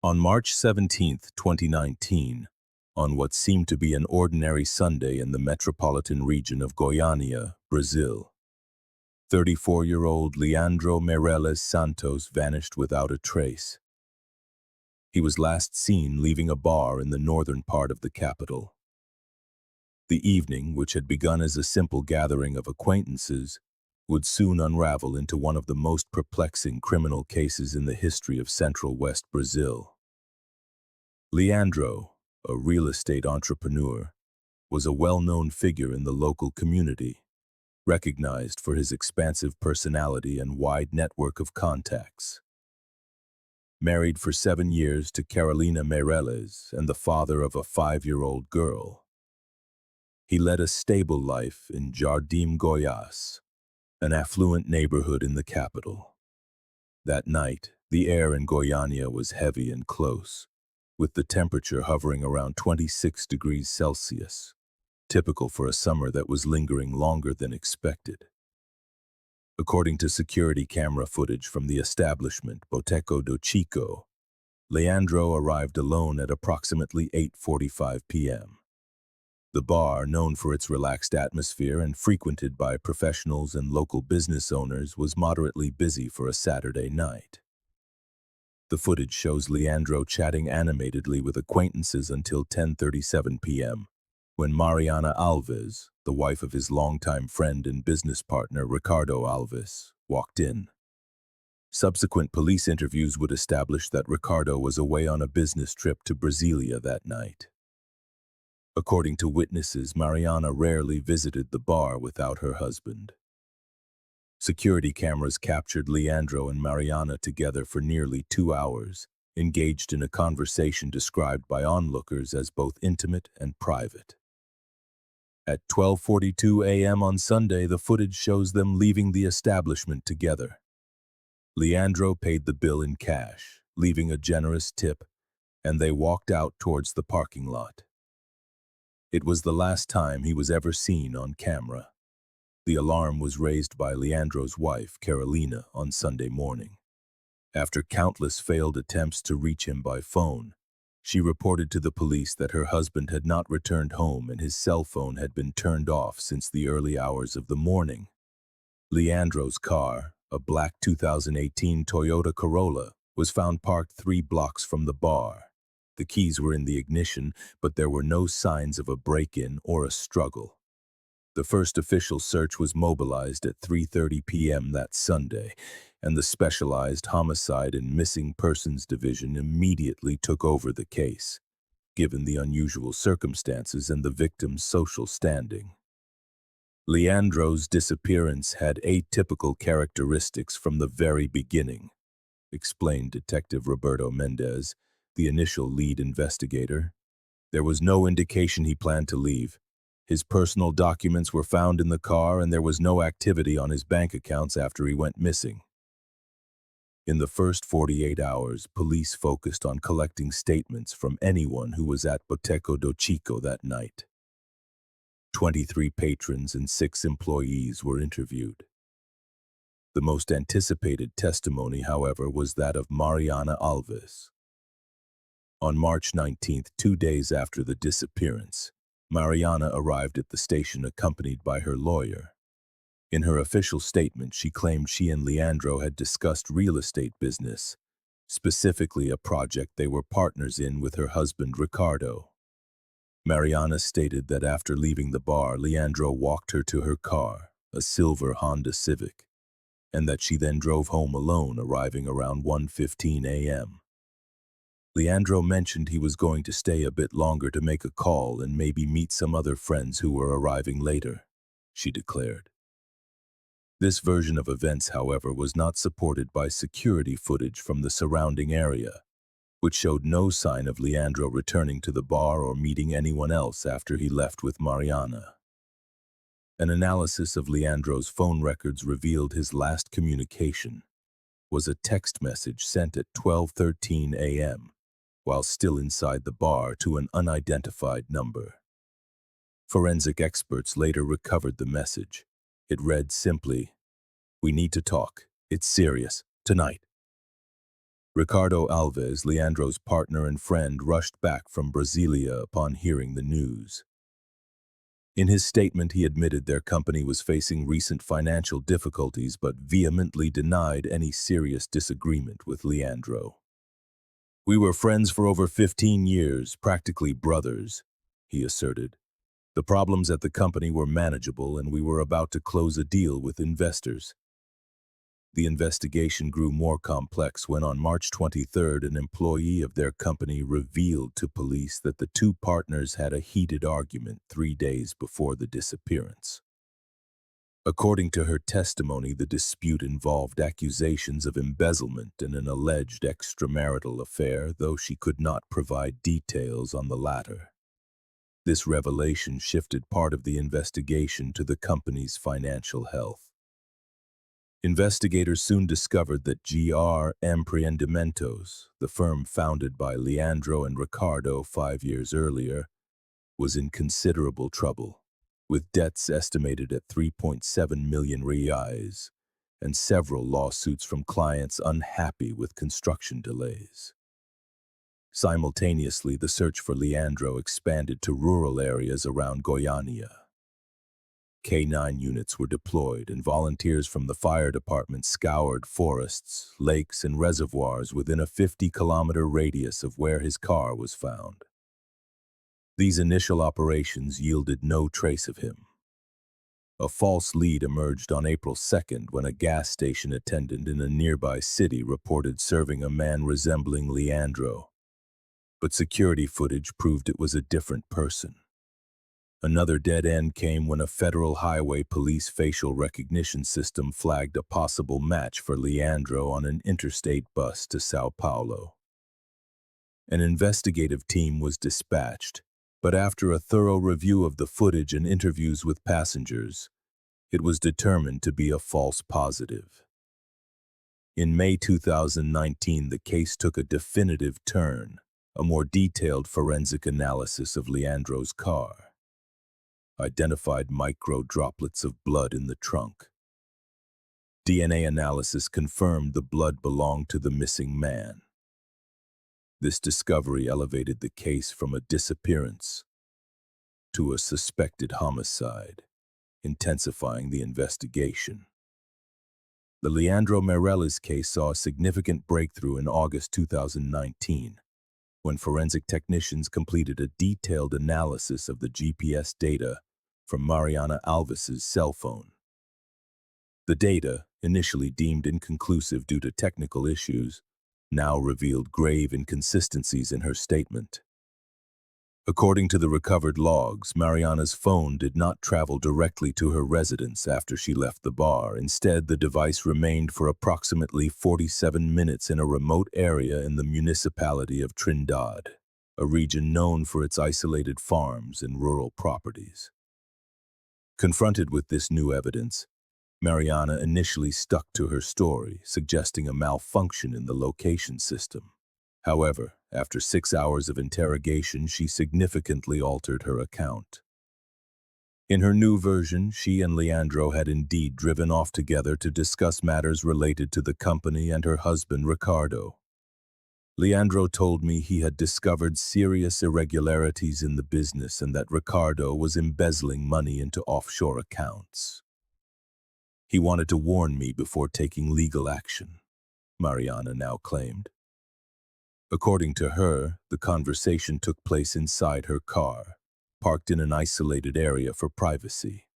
On March 17, 2019, on what seemed to be an ordinary Sunday in the metropolitan region of Goiânia, Brazil, 34-year-old Leandro Meirelles Santos vanished without a trace. He was last seen leaving a bar in the northern part of the capital. The evening, which had begun as a simple gathering of acquaintances, would soon unravel into one of the most perplexing criminal cases in the history of Central West Brazil. Leandro, a real estate entrepreneur, was a well-known figure in the local community, recognized for his expansive personality and wide network of contacts. Married for 7 years to Carolina Meirelles and the father of a 5-year-old girl, he led a stable life in Jardim Goiás, an affluent neighborhood in the capital. That night, the air in Goiânia was heavy and close, with the temperature hovering around 26 degrees Celsius, typical for a summer that was lingering longer than expected. According to security camera footage from the establishment Boteco do Chico, Leandro arrived alone at approximately 8:45 p.m. The bar, known for its relaxed atmosphere and frequented by professionals and local business owners, was moderately busy for a Saturday night. The footage shows Leandro chatting animatedly with acquaintances until 10:37 p.m., when Mariana Alves, the wife of his longtime friend and business partner Ricardo Alves, walked in. Subsequent police interviews would establish that Ricardo was away on a business trip to Brasília that night. According to witnesses, Mariana rarely visited the bar without her husband. Security cameras captured Leandro and Mariana together for nearly 2 hours, engaged in a conversation described by onlookers as both intimate and private. At 12:42 a.m. on Sunday, the footage shows them leaving the establishment together. Leandro paid the bill in cash, leaving a generous tip, and they walked out towards the parking lot. It was the last time he was ever seen on camera. The alarm was raised by Leandro's wife, Carolina, on Sunday morning. After countless failed attempts to reach him by phone, she reported to the police that her husband had not returned home and his cell phone had been turned off since the early hours of the morning. Leandro's car, a black 2018 Toyota Corolla, was found parked 3 blocks from the bar. The keys were in the ignition, but there were no signs of a break-in or a struggle. The first official search was mobilized at 3:30 p.m. that Sunday, and the Specialized Homicide and Missing Persons Division immediately took over the case, given the unusual circumstances and the victim's social standing. Leandro's disappearance had atypical characteristics from the very beginning, explained Detective Roberto Mendez, the initial lead investigator. There was no indication he planned to leave. His personal documents were found in the car, and there was no activity on his bank accounts after he went missing. In the first 48 hours, police focused on collecting statements from anyone who was at Boteco do Chico that night. 23 patrons and 6 employees were interviewed. The most anticipated testimony, however, was that of Mariana Alves. On March 19th, 2 days after the disappearance, Mariana arrived at the station accompanied by her lawyer. In her official statement, she claimed she and Leandro had discussed real estate business, specifically a project they were partners in with her husband Ricardo. Mariana stated that after leaving the bar, Leandro walked her to her car, a silver Honda Civic, and that she then drove home alone, arriving around 1:15 a.m. Leandro mentioned he was going to stay a bit longer to make a call and maybe meet some other friends who were arriving later, she declared. This version of events, however, was not supported by security footage from the surrounding area, which showed no sign of Leandro returning to the bar or meeting anyone else after he left with Mariana. An analysis of Leandro's phone records revealed his last communication was a text message sent at 12:13 a.m., while still inside the bar, to an unidentified number. Forensic experts later recovered the message. It read simply, "We need to talk. It's serious. Tonight." Ricardo Alves, Leandro's partner and friend, rushed back from Brasilia upon hearing the news. In his statement, he admitted their company was facing recent financial difficulties but vehemently denied any serious disagreement with Leandro. "We were friends for over 15 years, practically brothers," he asserted. "The problems at the company were manageable and we were about to close a deal with investors." The investigation grew more complex when on March 23rd, an employee of their company revealed to police that the two partners had a heated argument 3 days before the disappearance. According to her testimony, the dispute involved accusations of embezzlement and an alleged extramarital affair, though she could not provide details on the latter. This revelation shifted part of the investigation to the company's financial health. Investigators soon discovered that GR Empreendimentos, the firm founded by Leandro and Ricardo 5 years earlier, was in considerable trouble, with debts estimated at 3.7 million reais and several lawsuits from clients unhappy with construction delays. Simultaneously, the search for Leandro expanded to rural areas around Goiânia. K-9 units were deployed, and volunteers from the fire department scoured forests, lakes, and reservoirs within a 50-kilometer radius of where his car was found. These initial operations yielded no trace of him. A false lead emerged on April 2nd when a gas station attendant in a nearby city reported serving a man resembling Leandro, but security footage proved it was a different person. Another dead end came when a federal highway police facial recognition system flagged a possible match for Leandro on an interstate bus to Sao Paulo. An investigative team was dispatched, but after a thorough review of the footage and interviews with passengers, it was determined to be a false positive. In May 2019, the case took a definitive turn, a more detailed forensic analysis of Leandro's car identified micro droplets of blood in the trunk. DNA analysis confirmed the blood belonged to the missing man. This discovery elevated the case from a disappearance to a suspected homicide, intensifying the investigation. The Leandro Meirelles case saw a significant breakthrough in August 2019, when forensic technicians completed a detailed analysis of the GPS data from Mariana Alves' cell phone. The data, initially deemed inconclusive due to technical issues, now revealed grave inconsistencies in her statement. According to the recovered logs, Mariana's phone did not travel directly to her residence after she left the bar. Instead, the device remained for approximately 47 minutes in a remote area in the municipality of Trindade, a region known for its isolated farms and rural properties. Confronted with this new evidence, Mariana initially stuck to her story, suggesting a malfunction in the location system. However, after 6 hours of interrogation, she significantly altered her account. In her new version, she and Leandro had indeed driven off together to discuss matters related to the company and her husband, Ricardo. Leandro told me he had discovered serious irregularities in the business and that Ricardo was embezzling money into offshore accounts. He wanted to warn me before taking legal action, Mariana now claimed. According to her, the conversation took place inside her car, parked in an isolated area for privacy.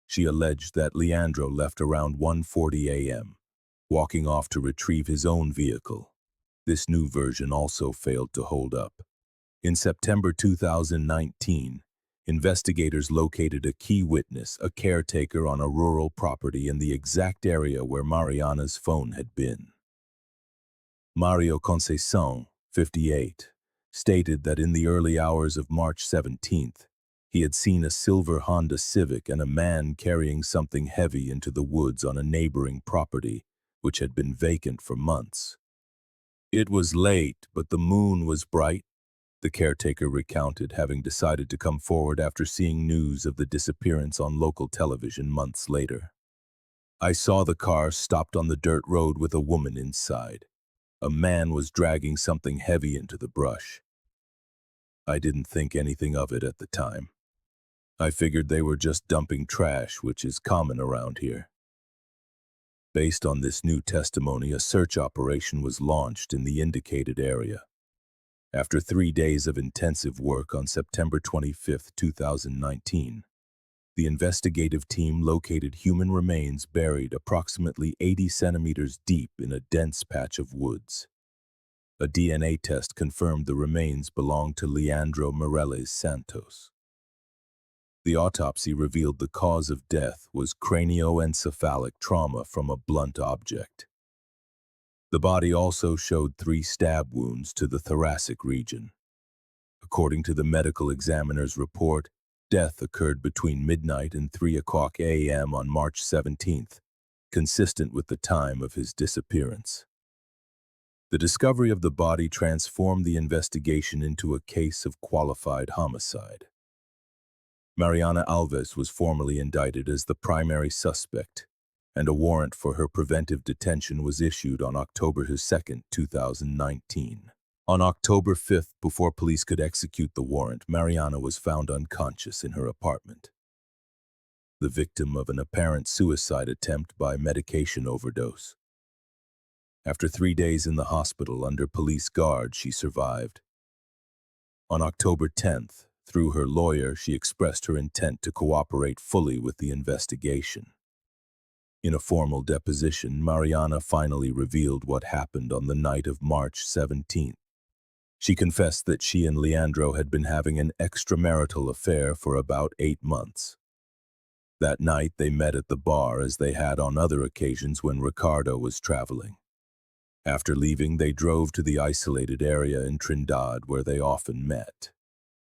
She alleged that Leandro left around 1:40 a.m., walking off to retrieve his own vehicle. This new version also failed to hold up. In September 2019, investigators located a key witness, a caretaker on a rural property in the exact area where Mariana's phone had been. Mario Conceição, 58, stated that in the early hours of March 17th, he had seen a silver Honda Civic and a man carrying something heavy into the woods on a neighboring property, which had been vacant for months. "It was late, but the moon was bright," the caretaker recounted, having decided to come forward after seeing news of the disappearance on local television months later. "I saw the car stopped on the dirt road with a woman inside. A man was dragging something heavy into the brush. I didn't think anything of it at the time. I figured they were just dumping trash, which is common around here. Based on this new testimony, a search operation was launched in the indicated area. After 3 days of intensive work on September 25, 2019, the investigative team located human remains buried approximately 80 centimeters deep in a dense patch of woods. A DNA test confirmed the remains belonged to Leandro Meirelles Santos. The autopsy revealed the cause of death was cranioencephalic trauma from a blunt object. The body also showed 3 stab wounds to the thoracic region. According to the medical examiner's report, death occurred between midnight and 3:00 a.m. on March 17th, consistent with the time of his disappearance. The discovery of the body transformed the investigation into a case of qualified homicide. Mariana Alves was formally indicted as the primary suspect, and a warrant for her preventive detention was issued on October 2, 2019. On October 5th, before police could execute the warrant, Mariana was found unconscious in her apartment. The victim of an apparent suicide attempt by medication overdose. After 3 days in the hospital under police guard, she survived. On October 10th, through her lawyer, she expressed her intent to cooperate fully with the investigation. In a formal deposition, Mariana finally revealed what happened on the night of March 17th. She confessed that she and Leandro had been having an extramarital affair for about 8 months. That night, they met at the bar as they had on other occasions when Ricardo was traveling. After leaving, they drove to the isolated area in Trindade where they often met.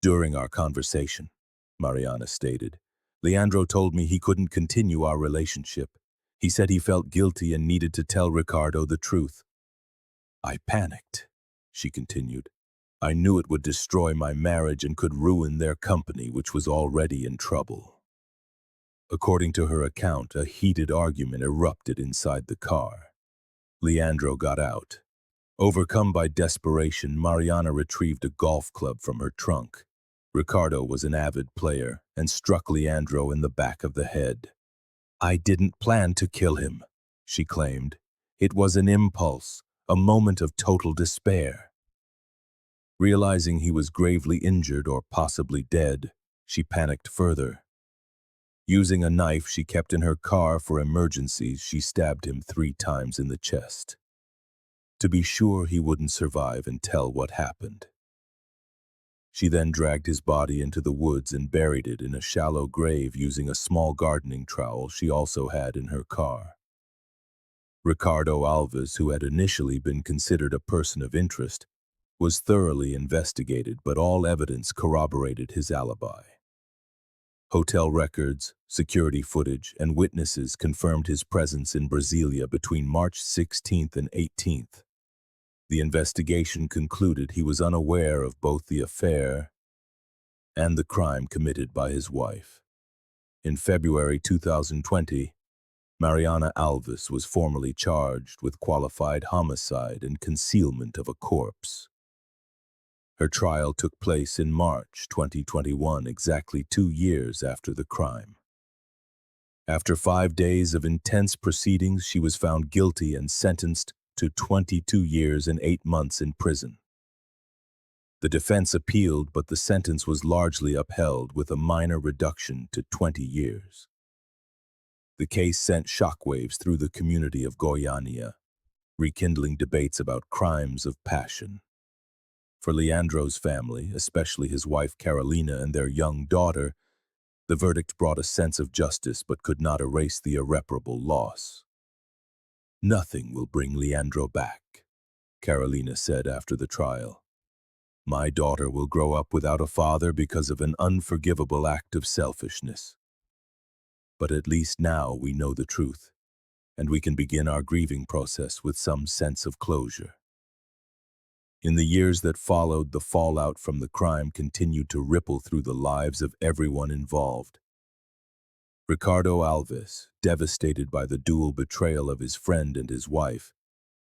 During our conversation, Mariana stated, Leandro told me he couldn't continue our relationship. He said he felt guilty and needed to tell Ricardo the truth. I panicked, she continued. I knew it would destroy my marriage and could ruin their company, which was already in trouble. According to her account, a heated argument erupted inside the car. Leandro got out. Overcome by desperation, Mariana retrieved a golf club from her trunk. Ricardo was an avid player and struck Leandro in the back of the head. I didn't plan to kill him, she claimed. It was an impulse, a moment of total despair. Realizing he was gravely injured or possibly dead, she panicked further. Using a knife she kept in her car for emergencies, she stabbed him 3 times in the chest, to be sure he wouldn't survive and tell what happened. She then dragged his body into the woods and buried it in a shallow grave using a small gardening trowel she also had in her car. Ricardo Alves, who had initially been considered a person of interest, was thoroughly investigated, but all evidence corroborated his alibi. Hotel records, security footage, and witnesses confirmed his presence in Brasilia between March 16th and 18th. The investigation concluded he was unaware of both the affair and the crime committed by his wife. In February 2020, Mariana Alves was formally charged with qualified homicide and concealment of a corpse. Her trial took place in March 2021, exactly 2 years after the crime. After 5 days of intense proceedings, she was found guilty and sentenced to 22 years and 8 months in prison. The defense appealed, but the sentence was largely upheld with a minor reduction to 20 years. The case sent shockwaves through the community of Goiânia, rekindling debates about crimes of passion. For Leandro's family, especially his wife Carolina and their young daughter, the verdict brought a sense of justice but could not erase the irreparable loss. Nothing will bring Leandro back, Carolina said after the trial. My daughter will grow up without a father because of an unforgivable act of selfishness. But at least now we know the truth, and we can begin our grieving process with some sense of closure. In the years that followed, the fallout from the crime continued to ripple through the lives of everyone involved. Ricardo Alves, devastated by the dual betrayal of his friend and his wife,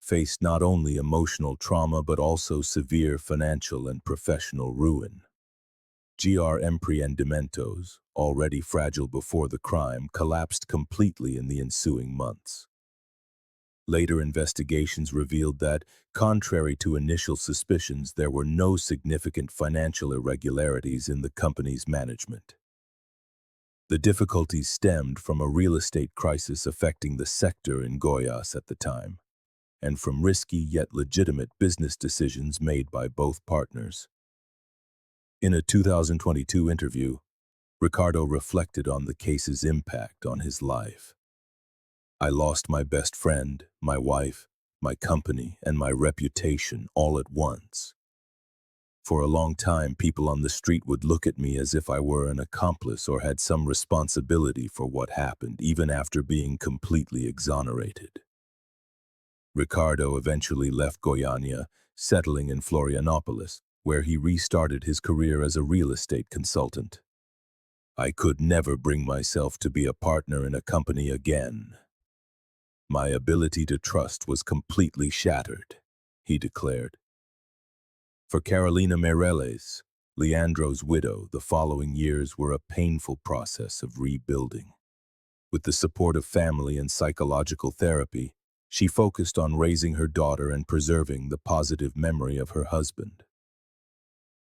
faced not only emotional trauma but also severe financial and professional ruin. Gr Empreendimentos, already fragile before the crime, collapsed completely in the ensuing months. Later investigations revealed that, contrary to initial suspicions, there were no significant financial irregularities in the company's management. The difficulties stemmed from a real estate crisis affecting the sector in Goiás at the time, and from risky yet legitimate business decisions made by both partners. In a 2022 interview, Ricardo reflected on the case's impact on his life. "I lost my best friend, my wife, my company, and my reputation all at once. For a long time, people on the street would look at me as if I were an accomplice or had some responsibility for what happened, even after being completely exonerated." Ricardo eventually left Goiânia, settling in Florianopolis, where he restarted his career as a real estate consultant. "I could never bring myself to be a partner in a company again. My ability to trust was completely shattered," he declared. For Carolina Meirelles, Leandro's widow, the following years were a painful process of rebuilding. With the support of family and psychological therapy, she focused on raising her daughter and preserving the positive memory of her husband.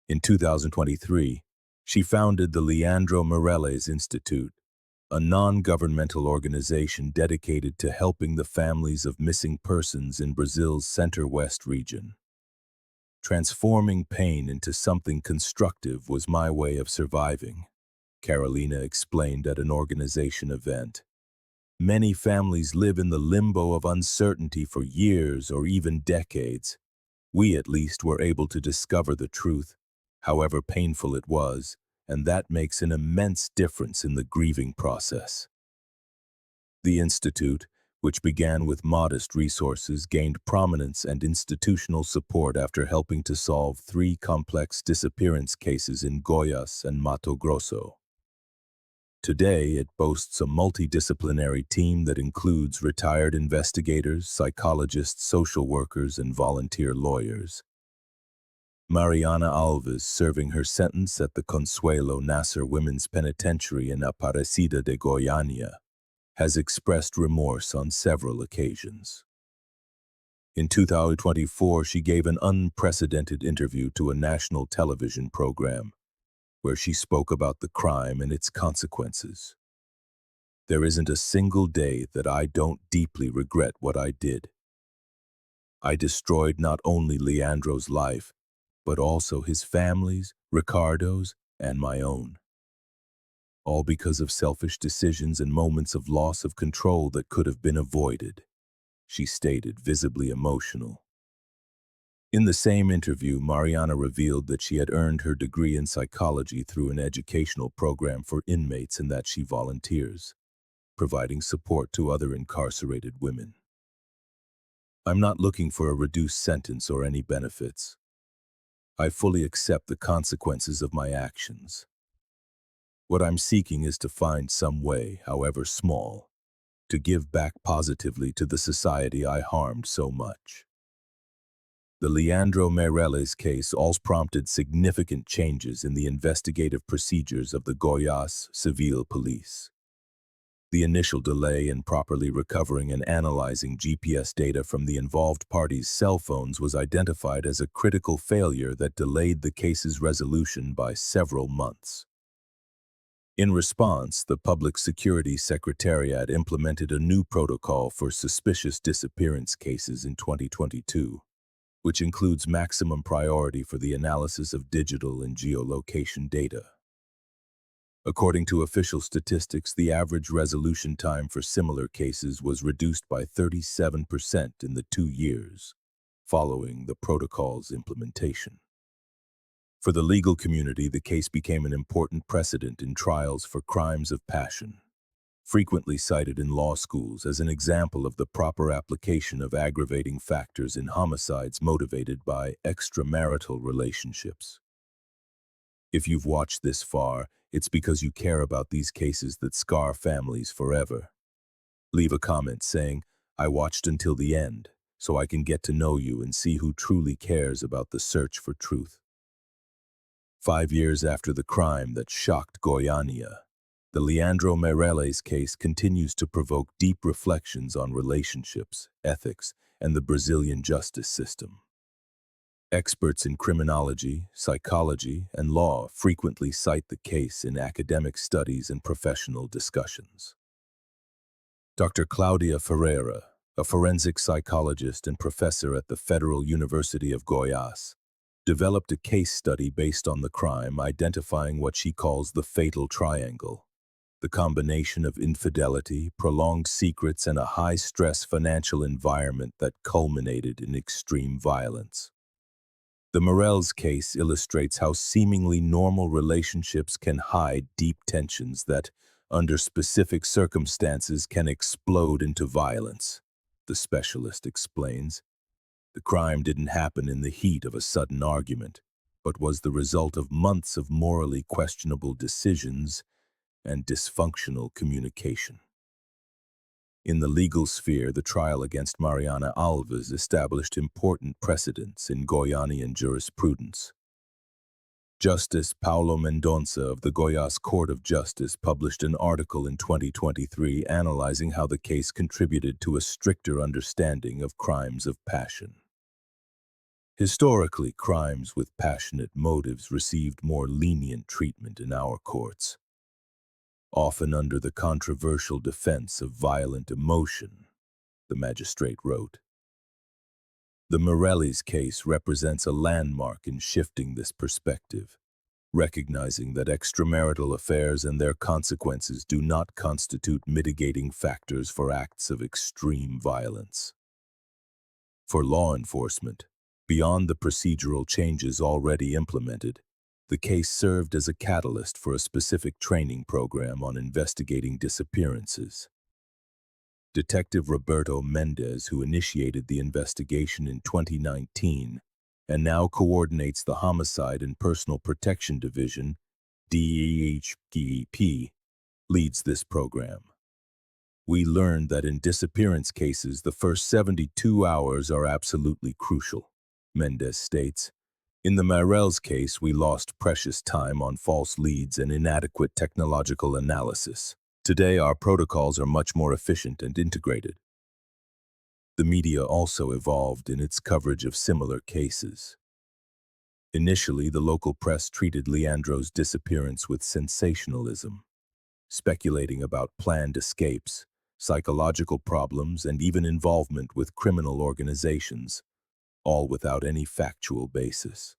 In 2023, she founded the Leandro Meirelles Institute, a non-governmental organization dedicated to helping the families of missing persons in Brazil's Center-West region. "Transforming pain into something constructive was my way of surviving," Carolina explained at an organization event. "Many families live in the limbo of uncertainty for years or even decades. We at least were able to discover the truth, however painful it was, and that makes an immense difference in the grieving process." The Institute, which began with modest resources, gained prominence and institutional support after helping to solve 3 complex disappearance cases in Goiás and Mato Grosso. Today, it boasts a multidisciplinary team that includes retired investigators, psychologists, social workers, and volunteer lawyers. Mariana Alves, serving her sentence at the Consuelo Nasser Women's Penitentiary in Aparecida de Goiânia, has expressed remorse on several occasions. In 2024, she gave an unprecedented interview to a national television program, where she spoke about the crime and its consequences. "There isn't a single day that I don't deeply regret what I did. I destroyed not only Leandro's life, but also his family's, Ricardo's, and my own. All because of selfish decisions and moments of loss of control that could have been avoided," she stated, visibly emotional. In the same interview, Mariana revealed that she had earned her degree in psychology through an educational program for inmates and that she volunteers, providing support to other incarcerated women. "I'm not looking for a reduced sentence or any benefits. I fully accept the consequences of my actions. What I'm seeking is to find some way, however small, to give back positively to the society I harmed so much." The Leandro Meirelles case also prompted significant changes in the investigative procedures of the Goiás Civil Police. The initial delay in properly recovering and analyzing GPS data from the involved parties' cell phones was identified as a critical failure that delayed the case's resolution by several months. In response, the Public Security Secretariat implemented a new protocol for suspicious disappearance cases in 2022, which includes maximum priority for the analysis of digital and geolocation data. According to official statistics, the average resolution time for similar cases was reduced by 37% in the 2 years following the protocol's implementation. For the legal community, the case became an important precedent in trials for crimes of passion, frequently cited in law schools as an example of the proper application of aggravating factors in homicides motivated by extramarital relationships. If you've watched this far, it's because you care about these cases that scar families forever. Leave a comment saying, "I watched until the end," so I can get to know you and see who truly cares about the search for truth. 5 years after the crime that shocked Goiânia, the Leandro Meirelles case continues to provoke deep reflections on relationships, ethics, and the Brazilian justice system. Experts in criminology, psychology, and law frequently cite the case in academic studies and professional discussions. Dr. Claudia Ferreira, a forensic psychologist and professor at the Federal University of Goiás, developed a case study based on the crime, identifying what she calls the fatal triangle, the combination of infidelity, prolonged secrets, and a high-stress financial environment that culminated in extreme violence. The Meirelles case illustrates how seemingly normal relationships can hide deep tensions that, under specific circumstances, can explode into violence. The specialist explains, the crime didn't happen in the heat of a sudden argument, but was the result of months of morally questionable decisions and dysfunctional communication. In the legal sphere, the trial against Mariana Alves established important precedents in Goianian jurisprudence. Justice Paulo Mendonça of the Goiás Court of Justice published an article in 2023 analyzing how the case contributed to a stricter understanding of crimes of passion. Historically, crimes with passionate motives received more lenient treatment in our courts, often under the controversial defense of violent emotion, the magistrate wrote. The Meirelles case represents a landmark in shifting this perspective, recognizing that extramarital affairs and their consequences do not constitute mitigating factors for acts of extreme violence. For law enforcement, beyond the procedural changes already implemented, the case served as a catalyst for a specific training program on investigating disappearances. Detective Roberto Mendes, who initiated the investigation in 2019 and now coordinates the Homicide and Personal Protection Division, DEHPEP, leads this program. We learned that in disappearance cases, the first 72 hours are absolutely crucial, Mendes states. In the Meirelles case, we lost precious time on false leads and inadequate technological analysis. Today, our protocols are much more efficient and integrated. The media also evolved in its coverage of similar cases. Initially, the local press treated Leandro's disappearance with sensationalism, speculating about planned escapes, psychological problems, and even involvement with criminal organizations, all without any factual basis.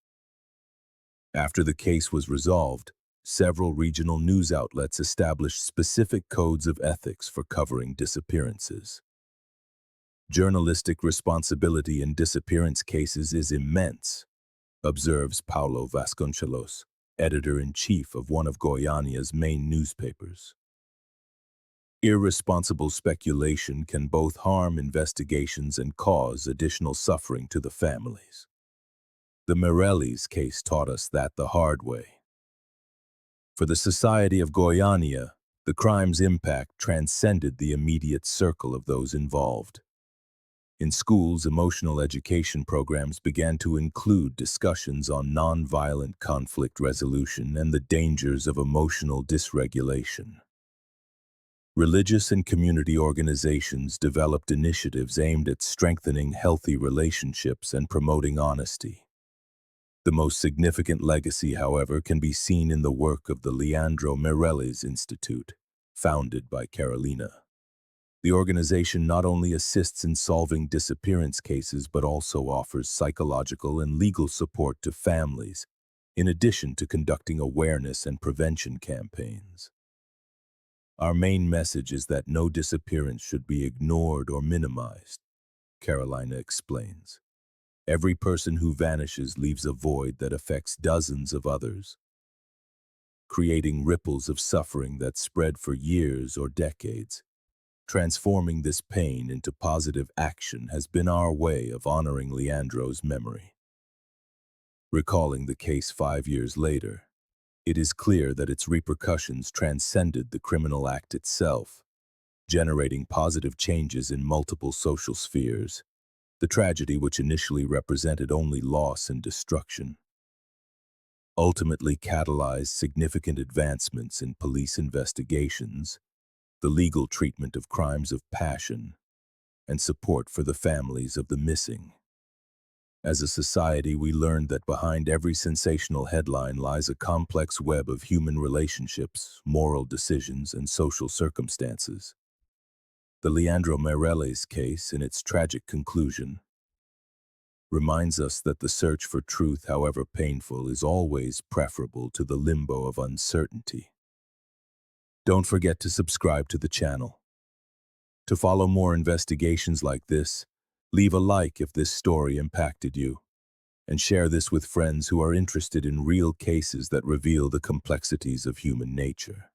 After the case was resolved, several regional news outlets established specific codes of ethics for covering disappearances. Journalistic responsibility in disappearance cases is immense, observes Paulo Vasconcelos, editor-in-chief of one of Goiânia's main newspapers. Irresponsible speculation can both harm investigations and cause additional suffering to the families. The Meirelles case taught us that the hard way. For the society of Goiânia, the crime's impact transcended the immediate circle of those involved. In schools, emotional education programs began to include discussions on nonviolent conflict resolution and the dangers of emotional dysregulation. Religious and community organizations developed initiatives aimed at strengthening healthy relationships and promoting honesty. The most significant legacy, however, can be seen in the work of the Leandro Meirelles Institute, founded by Carolina. The organization not only assists in solving disappearance cases but also offers psychological and legal support to families, in addition to conducting awareness and prevention campaigns. Our main message is that no disappearance should be ignored or minimized, Carolina explains. Every person who vanishes leaves a void that affects dozens of others, creating ripples of suffering that spread for years or decades. Transforming this pain into positive action has been our way of honoring Leandro's memory. Recalling the case 5 years later, it is clear that its repercussions transcended the criminal act itself, generating positive changes in multiple social spheres. The tragedy, which initially represented only loss and destruction, ultimately catalyzed significant advancements in police investigations, the legal treatment of crimes of passion, and support for the families of the missing. As a society, we learned that behind every sensational headline lies a complex web of human relationships, moral decisions, and social circumstances. The Leandro Meirelles case, in its tragic conclusion, reminds us that the search for truth, however painful, is always preferable to the limbo of uncertainty. Don't forget to subscribe to the channel. To follow more investigations like this, leave a like if this story impacted you, and share this with friends who are interested in real cases that reveal the complexities of human nature.